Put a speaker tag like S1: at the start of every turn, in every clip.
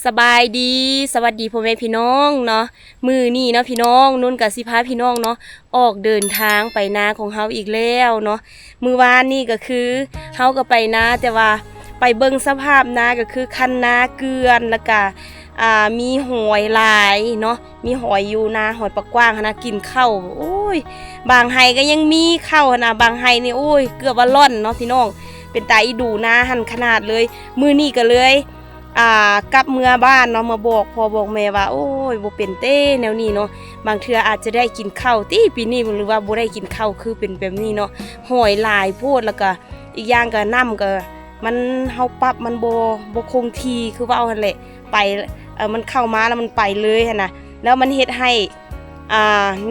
S1: สบายดีสวัสดีพ่อแม่พี่น้องเนาะมือนี่เนาะพี่น้องนุ่นกับสิพาพี่น้องเนาะออกเดินทางไปนาของเฮาอีกแล้วเนาะมือวานนี่ก็คือเฮาก็ไปนาแต่ว่าไปเบิ่งสภาพนาก็คือคันนาเกลือนแล้วก็มีหอยหลายเนาะมีหอยอยู่นาหอยปลากว้างนะกินข้าวโอ้ยบางไห้ก็ยังมีข้าวนะบางไห้นี่โอ้ยเกือบว่าล่อนเนาะพี่น้องเป็นตาอีดูนาหันขนาดเลยมือนี่ก็เลยกลับเมื่อบ้านเนาะมาบอกพ่อบอกแม่ว่าโอ้ยบ่เป็นเต้แนวนี้เนาะบางเทื่ออาจจะได้กินข้าวตีปีนี้หรือว่าบ่ได้กินข้าวคือเป็นแบบนี้เนาะหอยหลายโพดแล้วก็อีกอย่างก็น้ำก็มันเฮาปรับมันบ่คงที่คือว่าเอาหั่นแหละไปมันเข้ามาแล้วมันไปเลยหั่นน่ะแล้วมันเฮ็ดให้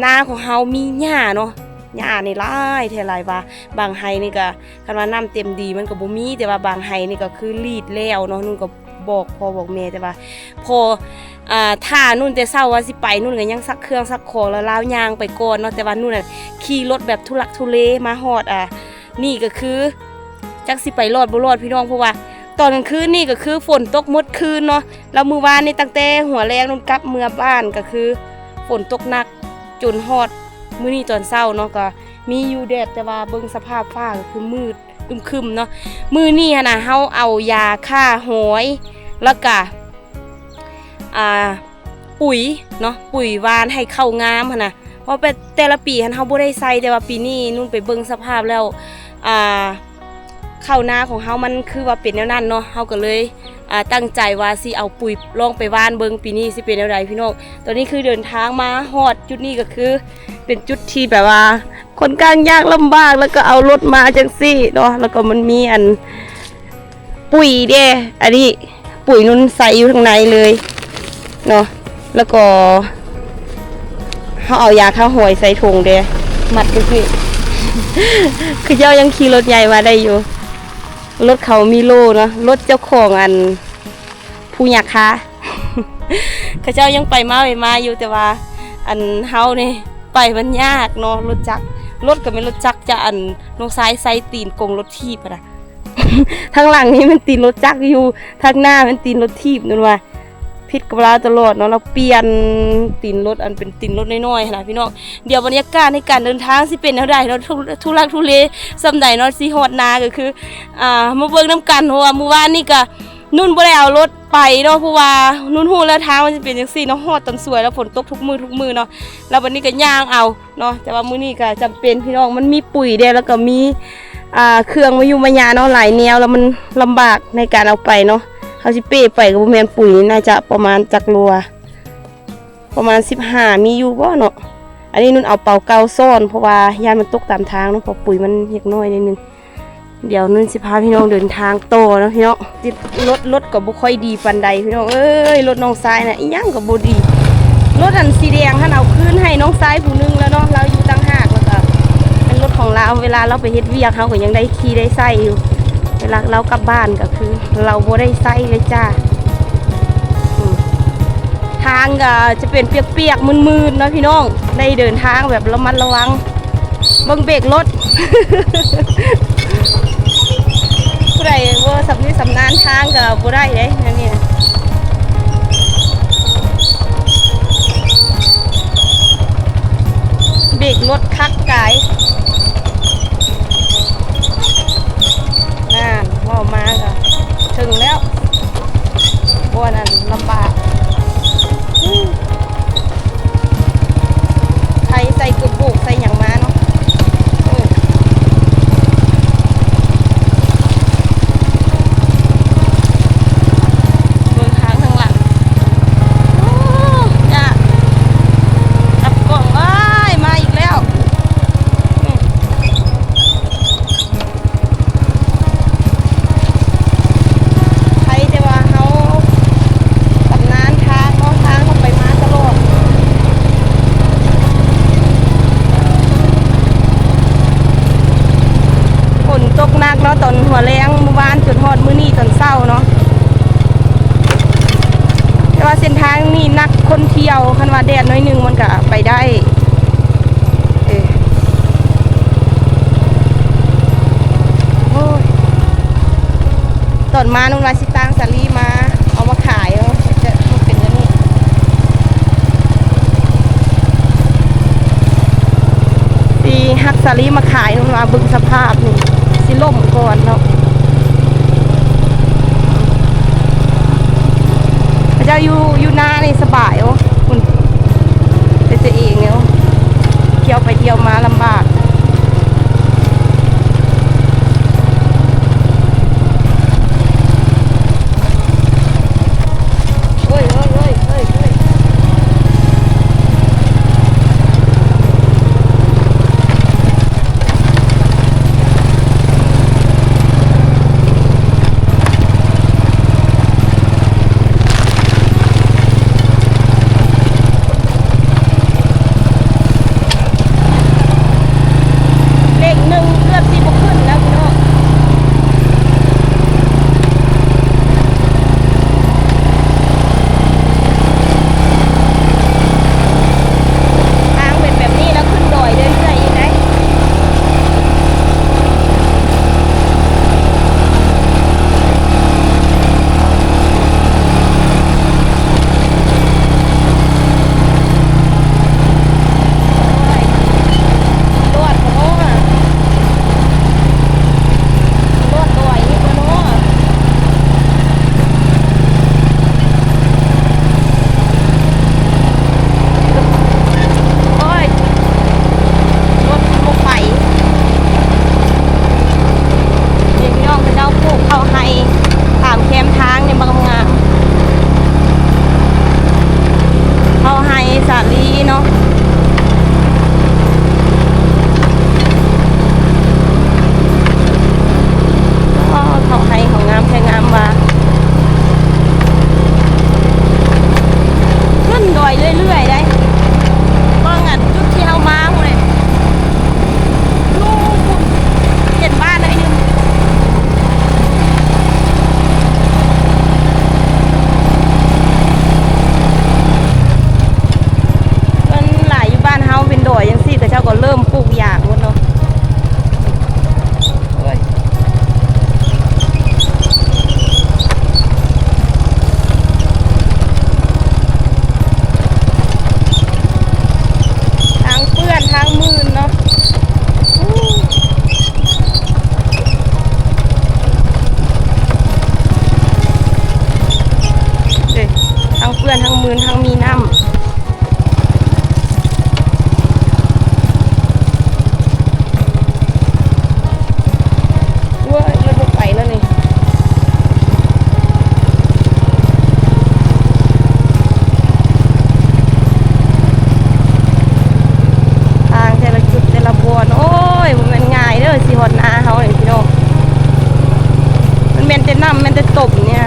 S1: นาของเฮามีหญ้าเนาะหญ้านี่หลายแท้หลายว่าบางไห้นี่ก็คันว่าน้ำเต็มดีมันก็บ่มีแต่ว่าบางไห้นี่ก็คือรีดแล้วเนาะนุ่นก็บอกพ่อบอกแม่แต่ว่าพอถ้านุ่นแต่เช้าว่าสิไปนุ่นก็ยังซักเครื่องซักของแล้วล้าวยางไปก่อนเนาะแต่ว่านุ่นน่ะขี่รถแบบทุลักทุเลมาฮอดนี่ก็คือจักสิไปรอดบ่รอดพี่น้องเพราะว่าตอนกลางคืนนี่ก็คือฝนตกหมดคืนเนาะแล้วมื้อวานนี่ตั้งแต่หัวแรงนุ่นกลับเมื่อบ้านก็คือฝนตกหนักจนฮอดมื้อนี้ตอนเช้าเนาะก็มีอยู่แดดแต่ว่าเบิ่งสภาพฟ้าก็คือมืดอึมครึมเนาะมื้อนี้น่ะเฮาเอายาฆ่าหอยแล้วก็ปุ๋ยเนาะปุ๋ยวานให้เข้างามหั่นน่ะเพราะเป็นแต่ละปีเฮาบ่ได้ใส่แต่ว่าปีนี้นุ่นไปเบิ่งสภาพแล้วข้าวนาของเฮามันคือว่าเป็นแนวนั้นเนาะเฮาก็เลยตั้งใจว่าสิเอาปุ๋ยลองไปวานเบิ่งปีนี้สิเป็นแนวใดพี่น้องตอนนี้คือเดินทางมาฮอดจุดนี้ก็คือเป็นจุดที่แบบว่าค่อนข้างยากลำบากแล้วก็เอารถมาจังซี่เนาะแล้วก็มันมีปุ๋ยเด้อันนี้ปุ๋ยนุ่นใส่อยู่ข้างในเลยเนาะแล้วก็เขาเอายาฆ่าหอยใส่ถุงเด้มัดก็คือ คือเจ้ายังขี่รถใหญ่มาได้อยู่รถเขามีโล่เนาะรถเจ้าของผู้อยากค้า เขาเจ้ายังไปมาอยู่แต่ว่าเฮานี่ไปมันยากเนาะรถจักรรถก็เป็นรถจักรจะน้องซ้ายใส่ตีนกงรถทีบอะนะ ทางหลังนี้มันตีนรถจักรอยู่ทางหน้ามันตีนรถทีบนั่นว่าผิดกับเราตลอดเนาะเราเปลี่ยนตีนรถเป็นตีนรถน้อยๆนะพี่น้องเดี๋ยวบรรยากาศในการเดินทางสิเป็นเท่าใดเนาะทุลักทุเลส่ำใดเนาะสิฮอดนาก็คือมาเบิ่งน้ำกันเพราะว่าเมื่อวานนี่ก็นุ่นบ่ได้เอารถไปเนาะเพราะว่านุ่นฮู้แล้วทางมันสิเป็นจังซี่เนาะฮอดตอนสวยแล้วฝนตกทุกมื้อเนาะแล้ววันนี้ก็ย่างเอาเนาะแต่ว่ามื้อนี้ก็จำเป็นพี่น้องมันมีปุ๋ยเด้แล้วก็มีเครื่องมาอยู่มายาเนาะหลายแนวแล้วมันลำบากในการเอาไปเนาะเขาสิเป้ไปกับบ่แม่นปุ๋ยน่าจะประมาณจักรัวประมาณ15มีอยู่บ่เนาะอันนี้นุ่นเอาเป่าเกาซ่อนเพราะว่ายานมันตกตามทางเนาะเพราะปุ๋ยมันเล็กน้อยนิดนึงเดี๋ยวนุ่นสิพาพี่น้องเดินทางโตเนาะพี่น้องรถก็บ่ค่อยดีปานใดพี่น้องเอ้ยรถน้องซ้ายน่ะอีหยังก็บ่ดีรถสีแดงท่านเอาคืนให้น้องซ้ายผู้นึงแล้วเนาะเราอยู่ต่างหากแล้วก็เป็นรถของเราเวลาเราไปเฮ็ดเวียกเฮาก็ยังได้ขี่ได้ใช้อยู่เวลาเรากลับบ้านก็คือเราบ่ได้ใส่เลยจ้าทางก็จะเป็นเปียกๆมืดๆเนาะพี่น้องได้เดินทางแบบระมัดระวังเบิ่งเบรกรถ ผู้ใดว่าสำนีสำนานทางก็บ่ได้เด้นั่นนี่นะเบรกรถคักกายนั่นว่ามาก็ถึงแล้วบัวนั้นลำบากใครใส่กระปุกใส่อย่างมาเนาะเดินทางทางหลังจ้าจับกล่องว้ายมาอีกแล้วใครจะว่าเขาตำนานทางเนาะทางเขาไปมาตลอดฝนตกหนักเนาะตอนหัวแรงเมื่อวานจนฮอดมื้อนี้ตอนเช้าเนาะแต่ว่าเส้นทางนี่นักคนเที่ยวคันว่าแดดน้อยนึงมันก็ไปได้โอ้ยตอนมานุ่นว่าสิตางสาลีมาเอามาขายเนาะ สาลีมาขายมันมาบึงสภาพนี่สิล่มก่อนเนาะพระเจ้าอยู่นานี่สบายโอ้คุณแต่จะเองเนี่ยเที่ยวไปเที่ยวมาลำบากทั้งมืนทั้งมีน้ำว้ายรถไปแล้วนี่ทางแต่ละจุดแต่ละบวนโอ้ยมันง่ายเด้อสิฮอดนาเฮานี่พี่น้องมันแม่นแต่น้ำแม่นแต่ตบเนี่ย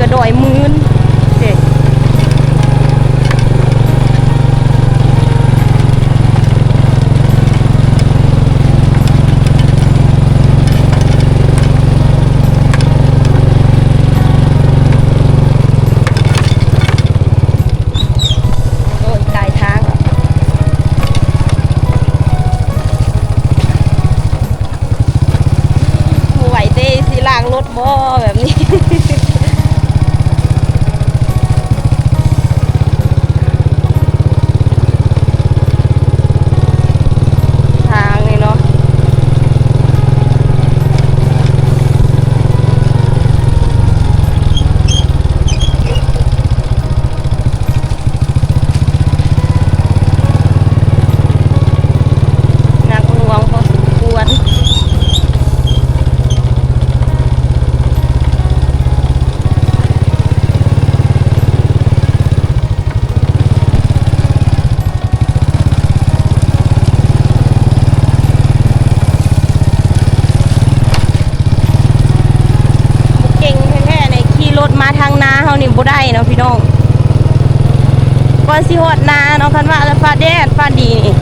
S1: ก็ดอยมืนเด็กโดนกายทางไหวเต้สิล้างรถบ่แบบนี้บ่ได้เนาะพี่น้องก่อนสิฮอดนาเนาะคันว่าฟ้าแดดฟ้าดีนี่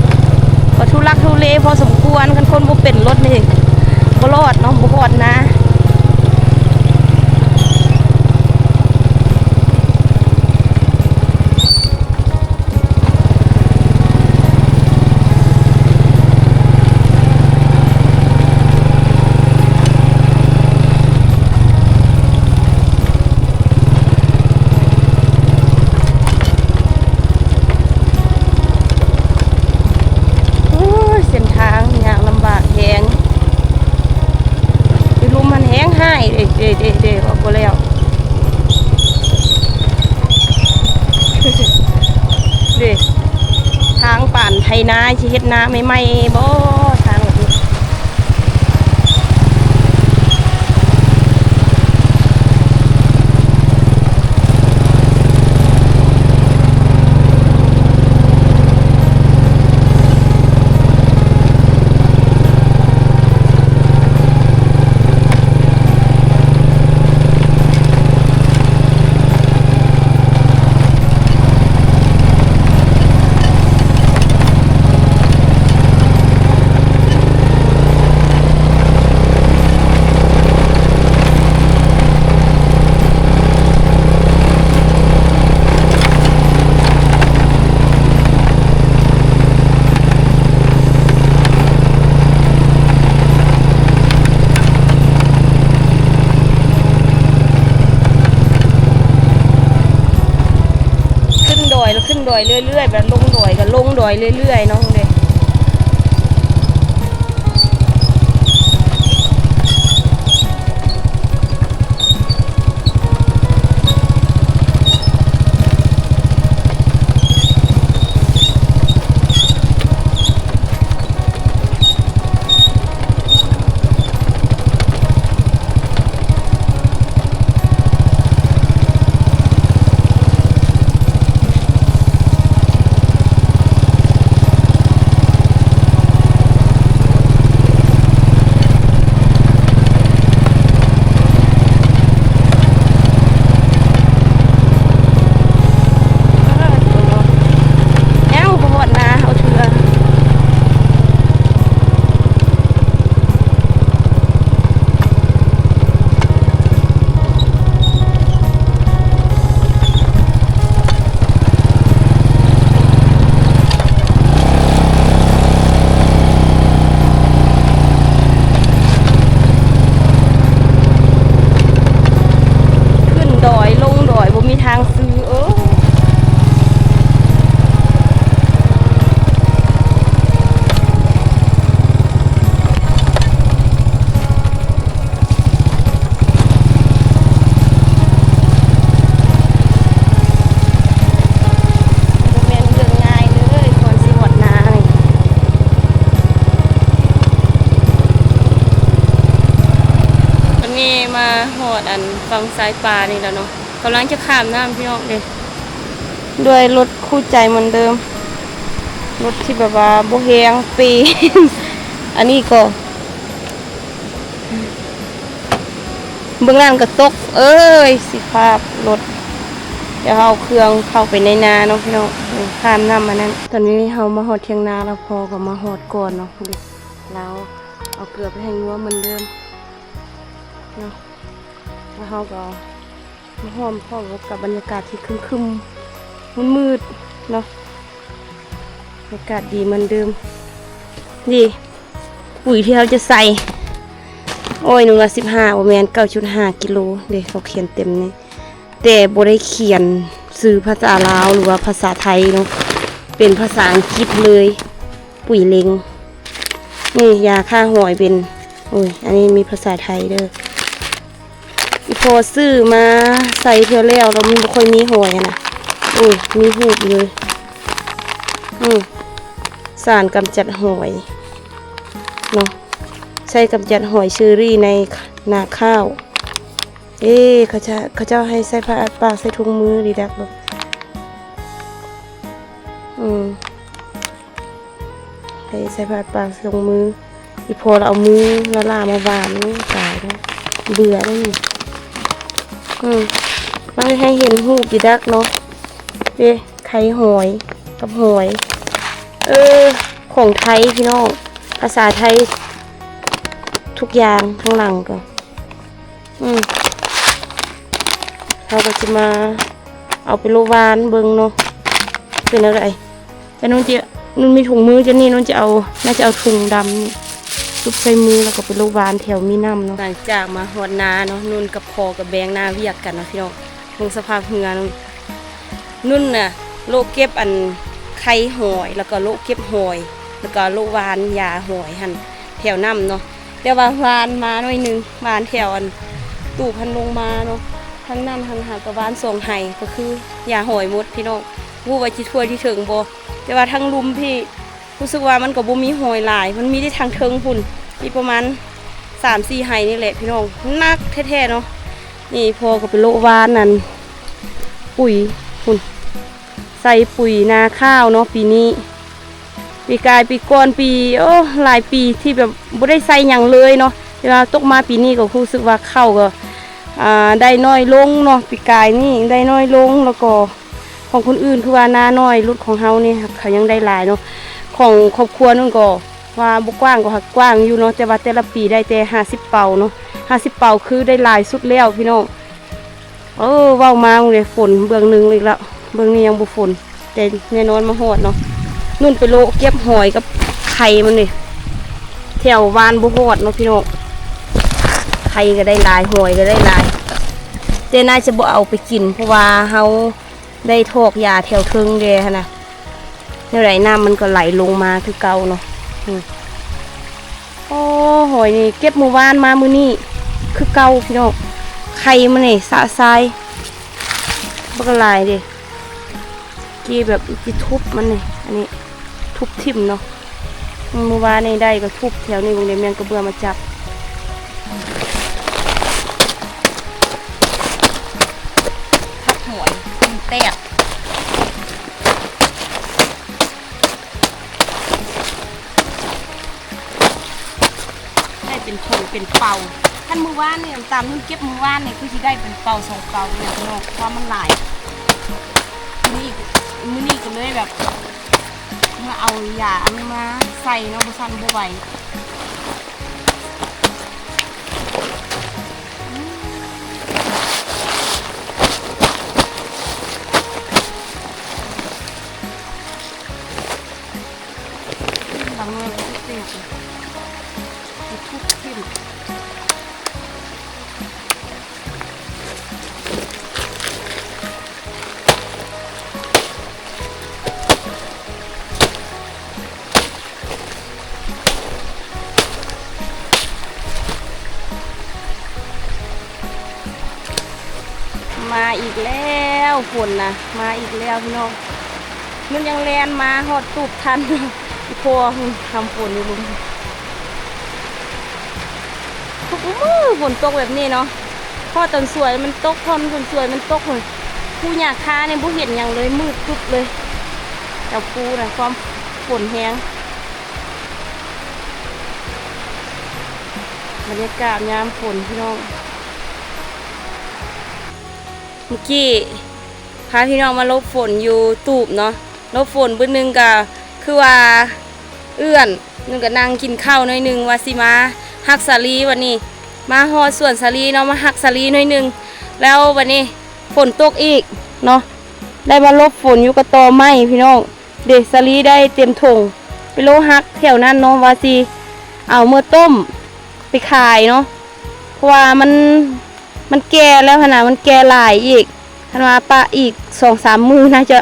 S1: ก็ทุลักทุเลพอสมควรคันคนบ่เป็นรถนี่บ่รอดเนาะบ่ฮอดนา นาสิเฮ็ดนาใหม่ๆบ่ทางแบบนี้ขึ้นดอยเรื่อยๆแบบลงดอยก็ลงดอยเรื่อยๆเนาะเลยมาหอดอันฟังสายปลานี่แล้วเนาะกำลังจะข้ามน้ำพี่น้องเลยด้วยรถคู่ใจเหมือนเดิมรถที่แบบว่าโบเฮงปี อันนี้ก็เบื้องล่างก็ตกเอ้ยสิภาพรถเดี๋ยวเอาเครื่องเข้าไปในนาเนาะพี่น้องข้ามน้ำมานั้นตอนนี้เรามาหอดเทียงนาแล้วพอก็มาหอดก่อนเนาะแล้วเอาเกลือไปให้งัวเหมือนเดิมเนาะแล้วเขาก็มาหอมพร้อมกับบรรยากาศที่คึมๆมืดๆเนาะบรรยากาศดีเหมือนเดิมดีปุ๋ยที่เราจะใส่โอ้ย1 ละ 15ประมาณ 9.5 กิโลเด็กเขาเขียนเต็มนี่แต่บ่ได้เขียนซื้อภาษาลาวหรือว่าภาษาไทยเนาะเป็นภาษาอังกฤษเลยปุ๋ยเล็งนี่ยาฆ่าหอยเป็นโอ้ยอันนี้มีภาษาไทยเด้อพอซื้อมาใส่เที่ยวแล้วเราไม่ค่อยมีหอยนะอุ้ยมีหูบเลยสารกำจัดหอยเนาะใช้กำจัดหอยเชอรี่ในนาข้าวเขาเจ้าให้ใส่ผ้าปากใส่ถุงมือดีดักลูกให้ใส่ผ้าปากใส่ถุงมืออีพอเราเอามือละลามาบานนี่ตายแล้วเบื่อแล้วนี่มันให้เห็นหูดีดักเนาะไข่หอยกับหอยของไทยพี่น้องภาษาไทยทุกอย่างข้างหลังก็เราก็จะมาเอาไปโลวานเบิงเนาะเป็นอะไรแต่นุ่นมีถุงมือจะนี่นุ่นจะเอาน่าจะเอาถุงดำนี่ซุปใส่มือแล้วก็ไปโลวานแถวมีน้ำเนาะหลังจากมาหอดนาเนาะนุ่นกับพอกับแบงนาเวียกกันเนาะพี่น้องลงสภาพเหือนุ่นน่ะโลเก็บอันไข่หอยแล้วก็โลเก็บหอยแล้วก็โลวานยาหอยหันแถวน้ำเนาะแต่ว่าวานมาหน่อยนึงวานแถวอันตู่พันลงมาเนาะทั้งนั้นทั้งหากระวานส่งไห้ก็คือยาหอยมดพี่น้องวู้ว่าจิทั่วที่ถึงบ่แต่ว่าทั้งลุมพี่ รู้สึกว่ามันก็บ่มีหอยหลายมันมีได้ทางเทิงพุ่นมีประมาณ3-4 ไหนี่แหละพี่น้องนักแท้ๆเนาะนี่พอก็ไปโลวานนั่นปุ๋ยพุ่นใส่ปุ๋ยนาข้าวเนาะปีนี้ปีกายปีก่อนปีหลายปีที่แบบบ่ได้ใส่หยังเลยเนาะเวลาตกมาปีนี้ก็รู้สึกว่าข้าวก็ได้น้อยลงเนาะปีกายนี่ได้น้อยลงแล้วก็ของคนอื่นคือว่านาน้อยรุ่นของเฮานี่เขายังได้หลายเนาะของครอบครัวนั่นก็ว่าบ่กว้างก็กว้างอยู่เนาะแต่ว่าแต่ละปีได้แต่50 เป่าเนาะ50 เป่าคือได้หลายสุดแล้วพี่น้องเว้ามาเลยฝนเบื้องนึงอีกแล้วเบื้องนี้ยังบ่ฝนแต่แน่นอนมาฮอดเนาะนุ่นไปโลเก็บหอยกับไข่มันนี่แถววานบ่ฮอดเนาะพี่น้องไข่ก็ได้หลายหอยก็ได้หลายแต่น่าจะบ่เอาไปกินเพราะว่าเฮาได้ทอกยาแถวเทิงเด้หั่นน่ะแนวไหลน้ำมันก็ไหลลงมาคือเก่าเนาะหอยนี่เก็บมื้อวานมามื้อนี้คือเก่าพี่น้องไข่มันนี่สะทรายบ่ก็หลายเด้กี่แบบที่ทุบมันนี่อันนี้ทุบทิ่มเนาะมื้อวานนี่ได้ก็ทุบแถวนี้วงเดียวแมงกระเบือมาจับทับหอยแตกได้เป็นผงเป็นเป่าท่านมือว่านเนี่ยตามนุ่นเก็บมือว่านเนี่ยคือที่ได้เป็นเป่า2 เป่าเนี่ยพี่น้องความมันหลายมื้อนี้ก็เลยแบบมาเอายาอันนี้มาใส่เนาะบ่ซันบ่ไหวบางเมื่อเลยเตี้ยทุกทิ่มมาอีกแล้วฝนนะมาอีกแล้วพี่น้องมันยังแลนมาหอดตูบทันอีพอทำฝนอยู่ลุงทุกมื้อฝนตกแบบนี้เนาะพอตอนสวยมันตกพอฝนสวยมันตกเลยผู้หยาคาเนี่ยผู้เห็นอย่างเลยมืดปุ๊บเลยแต่ปูนะความฝนแห้งบรรยากาศยามฝนพี่น้องเมื่อกี้พาพี่น้องมาลบฝนอยู่ตูบเนาะลบฝนบื้อนึงก็คือว่าเอื้อนนึงก็นั่งกินข้าวหน่อยนึงว่าสิมาฮักสาลีวันนี้มาฮอดส่วนสาลีเนาะมาฮักสาลีหน่อยนึงแล้ววันนี้ฝนตกอีกเนาะได้มาลบฝนอยู่กับตอไม้พี่น้องเด็กสาลีได้เต็มถุงไปโลฮักแถวนั้นเนาะว่าสิเอาเมื่อต้มไปขายเนาะเพราะว่ามันแก่แล้วขนาดมันแก่หลายอีกขนาดปะอีก2-3 มื้อน่าจะ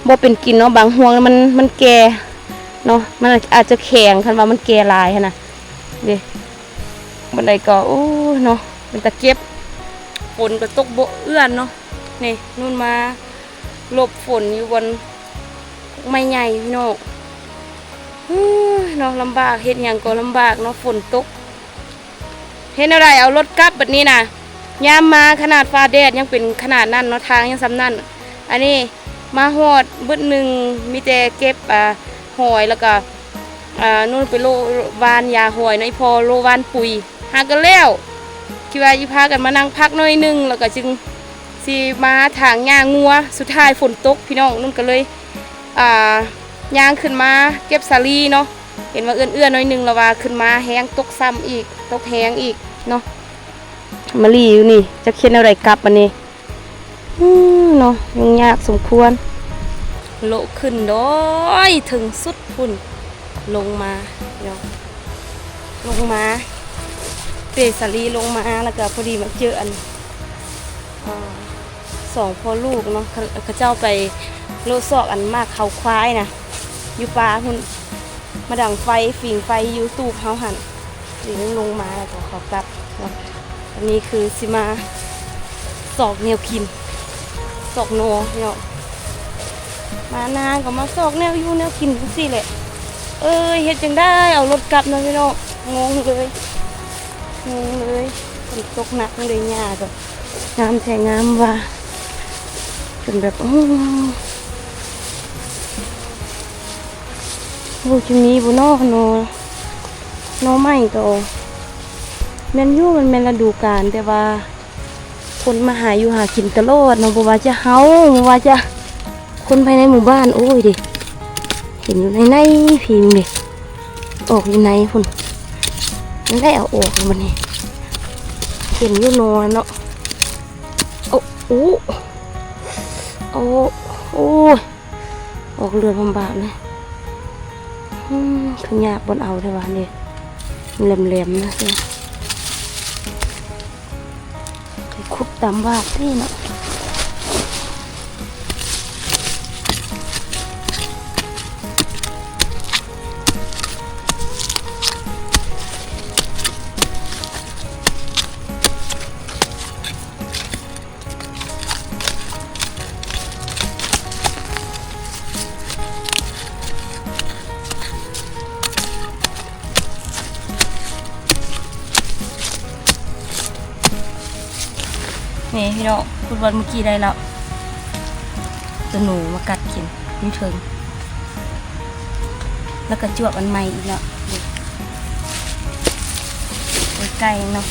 S1: บ่เป็นกินเนาะบางห่วงมันแก่เนาะมันอาจจะแข็งคันว่ามันแก่หลายนะเด้บันไดก็โอ้เนาะเป็นตะเก็บฝนก็ตกบ่เอื้อนเนาะนี่นู่นมาหลบฝนอยู่บนไม้ใหญ่พี่น้องเนาะลำบากเฮ็ดหยังก็ลำบากเนาะฝนตกเห็นอะไรเอารถกลับแบบนี้นะยามมาขนาดฟ้าแดดยังเป็นขนาดนั้นเนาะทางยังซ้ำนั่นอันนี้มาหอดบึ้ดหนึ่งมีแต่เก็บหอยแล้วก็นู่นไปโลวานยาหอยน้อยพอโลวานปุ๋ยหากันแล้วคิดว่ายิพากันมานั่งพักน้อยนึงแล้วก็จึงสีมาถางยางงัวสุดท้ายฝนตกพี่น้องนุ่นก็เลยยางขึ้นมาเก็บสาลีเนาะเห็นว่าเอื้อนน้อยนึงแล้วว่าขึ้นมาแห้งตกซ้ำอีกตกแห้งอีกเนาะมาลีอยู่นี่จะเขียนอะไรกลับอันนี้เนาะยังยากสมควรโลขึ้นด้อยถึงสุดพุ่นลงมาเนาะลงมาเปสาลีลงมาแล้วก็พอดีมาเจออัน2 พ่อลูกเนาะเขาเจ้าไปโลซอกอันมากเขาควายนะอยู่ป่าพุ่นมาดังไฟฝิ่งไฟอยู่ตูบเฮาหันหรือลงมาแล้วก็เขากลับเนาะอันนี้คือสิมาสอกแนวกินสอกโนเนาะมานานก็มาสอกแนวอยู่แนวกินทุกสิ่งแหละ เฮ็ดจังได้เอารถกลับนะพี่น้องงงเลยฝนตกหนักเลยหญ้าแบบงามแท้งามว่าจนแบบโอ้จะมีบุนอกโนไม่ก็แมนยูมันแมนฤดูกาลแต่ว่าคนมาหาอยู่หากินตลอดเนาะบ่ว่าจะเฮาบ่ว่าจะคนภายในหมู่บ้านโอ้ยดิเห็นอยู่ในพิมพ์ดิออกอยู่ในพุ่นมันได้เอาออกมันนี่เห็นอยู่นอนเนาะโอ้ออกเรือนลำบากเลยขยะบนเอาได้ว่าเนี่ยแหลมๆนะสิคุบตามบาดนี่เนาะนี่พี่น้องฟุตบอลเมื่อกี้ได้แล้วตัวหนูมากัดกินนี่ถึงแล้วก็จวบอันใหม่อีกแล้วไก่เนาะ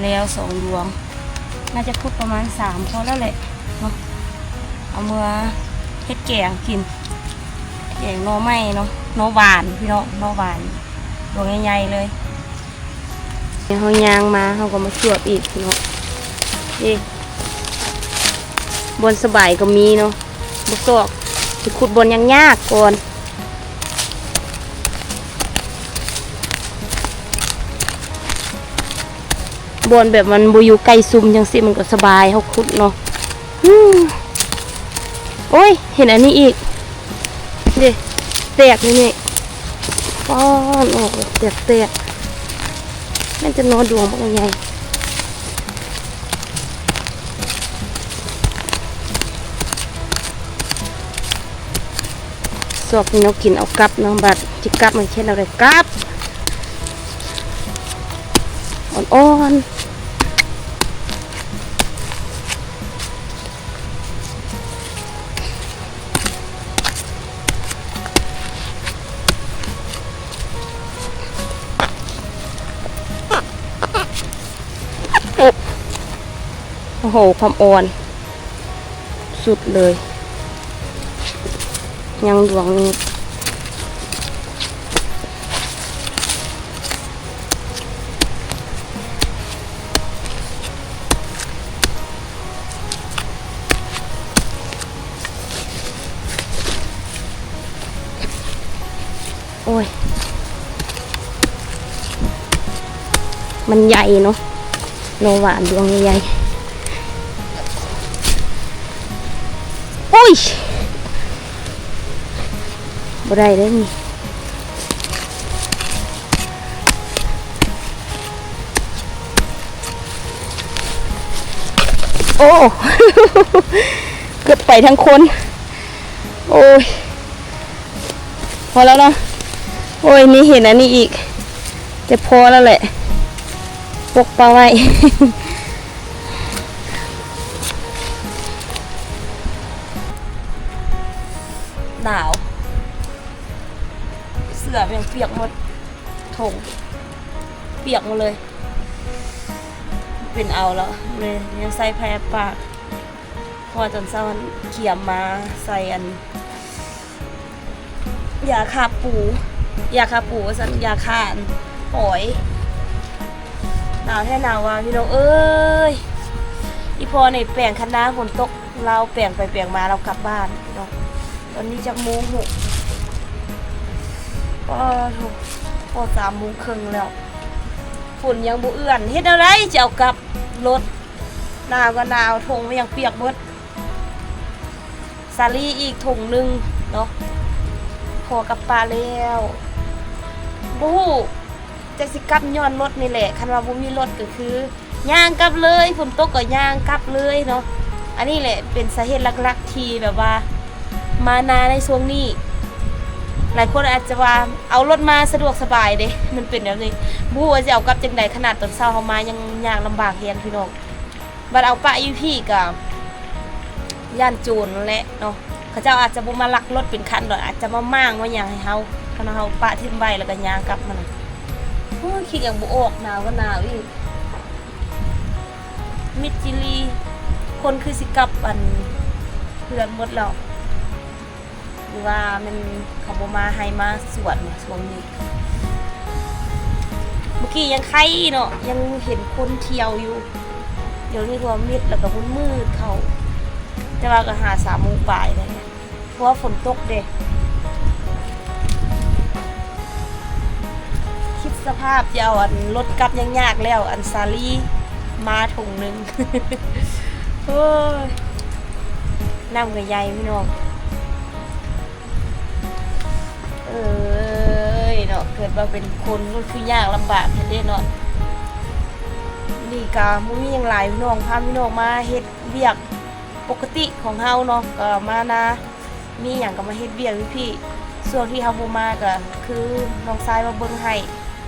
S1: แล้ว2 ดวงน่าจะคุดประมาณ3พอแล้วแหละเนาะเอาเมื่อเฮ็ดแกงกินแกงหน่อไม้เนาะหน่อหวานพี่น้องหน่อหวานดวงใหญ่ๆเลยเดี๋ยวเขายางมาเขาก็มาจวบอีกเนาะนี่บนสบายก็มีเนาะบุกซอกจะขุดบนยังยากก่อนบนแบบมันบูอยู่ใกล้ซุ่มจังสิมันก็สบายเขาขุดเนาะโอ้ยเห็นอันนี้อีกเด็แตกนี่ป้อนออกแตกมันจะนอนดวงมันใหญ่สอบนี่เรากินเอากับน้องบัดจิกับมันเช่นอะไรกับอ่อนโอ้โหความอ่อนสุดเลยยังดวงนี้โอ้ยมันใหญ่เนาะโนหวานดวงใหญ่โอ้ยบ่ได้เลยนี่โอ้ เกือบไปทั้งคนโอ้ยพอแล้วเนาะโอ้ยนี่เห็นอันนี้อีกจะพอแล้วแหละปกปลาไว้ หนาวเสื้อยังเปียกหมดถงเปียกหมดเลยเป็นเอาแล้วเลยยังใส่แพรปากพอจนเช้าเขี่ยมมาใส่อันยาฆ่าปูสันยาฆ่าหอยหนาวแท้หนาวว่ะพี่น้องเอ้ยอีพอในแปลงคันนาฝนตกเราแปลงไปแปลงมาเรากลับบ้านพี่น้องตอนนี้จะโมง6ถูกพอ3:30แล้วฝนยังบ่เอื้อนเฮ็ดอะไรจะเอากลับรถหนาวก็หนาวทงมันยังเปียกหมด ซาลี่อีกถุงหนึงเนาะพอกับปลาแล้วบู๊จะสิกลับย้อนรถนี่แหละคันว่าบ่มีรถก็คือย่างกลับเลยฝนตกก็ย่างกลับเลยเนาะอันนี้แหละเป็นสาเหตุหลักๆที่แบบว่ามานาในช่วงนี้หลายคนอาจจะว่าเอารถมาสะดวกสบายเด้มันเป็นแบบนี้บู๊ว่าจะเอากลับจังไดขนาดตอนเช้าเฮามายังย่างลำบากแฮงพี่น้องบัดเอาปะอยู่พี่ก็ย่านโจรนั่นแหละเนาะเขาเจ้าอาจจะบ่มาลักรถเป็นคันดอกอาจจะมาม่างว่าหยังให้เฮาคันเฮาปะทิ้งไว้แล้วก็ย่างกลับมาน่ะโอ้ยคิดอย่างบ่ออกหนาวก็หนาวอีกมิดจิลีคนคือสิกลับอันเพื่อนหมดแล้วหรือว่ามันเขาบ่มาให้มาสวดเนี่ยช่วงนี้เมื่อกี้ยังไข่เนาะยังเห็นคนเที่ยวอยู่เดี๋ยวนี้ก็มิดแล้วก็มืดๆเขาแต่ว่าก็หา3 โมงบ่ายเลยเพราะว่าฝนตกเด้คิดสภาพจะเอาอันรถกลับยังยากแล้วอันซาลี่มาถุงหนึง โอ้ยน้ำกับใหญ่พี่น้องเนาะเกิดมาเป็นคนก็คือยากลำบากเด้เนาะนี่กะมุ้ยยังหลายพี่น้องพาพี่น้องมาเฮ็ดเวียกปกติของเฮาเนาะก็มานะมีหยังก็มาเฮ็ดเวียกพี่ส่วนที่เฮาบ่มาก็คือน้องชายมาเบิ่งให้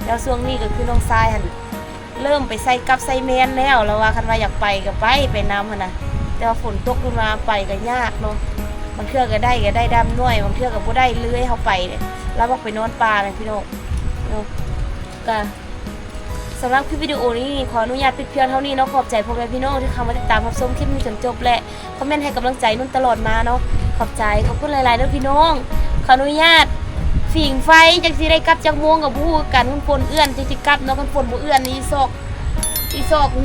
S1: แล้วช่วงนี้ก็คือน้องชายหั่นเริ่มไปใส่กับใส่แมนแล้วว่าคันว่าอยากไปก็ไปนำหั่นน่ะแต่ว่าฝนตกขึ้นมาไปก็ยากเนาะบางเทื่อก็ได้ดำน้อยบางเทื่อก็บ่ได้เลื้อยเฮาไปแล้วบอกไปนอนป่าเลยพี่น้องเนาะก็สำหรับคลิปวิดีโอนี้ขออนุญาตปิดเพียงเท่านี้เนาะขอบใจพ่อแม่พี่น้องที่เข้ามาติดตามรับชมคลิปนี้จนจบและคอมเมนต์ให้กำลังใจนุ่นตลอดมาเนาะขอบใจขอบคุณหลายๆเด้อพี่น้องขออนุญาตฝิ่งไฟจังสิได้กลับจักม่วงกับผู้กันคนฝนเอื้อนจังสิกลับเนาะคนฝนบ่เอื้อนนี่ซอก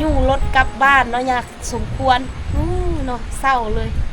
S1: ยู่รถกลับบ้านเนาะอยากสมควรเนาะเศร้าเลย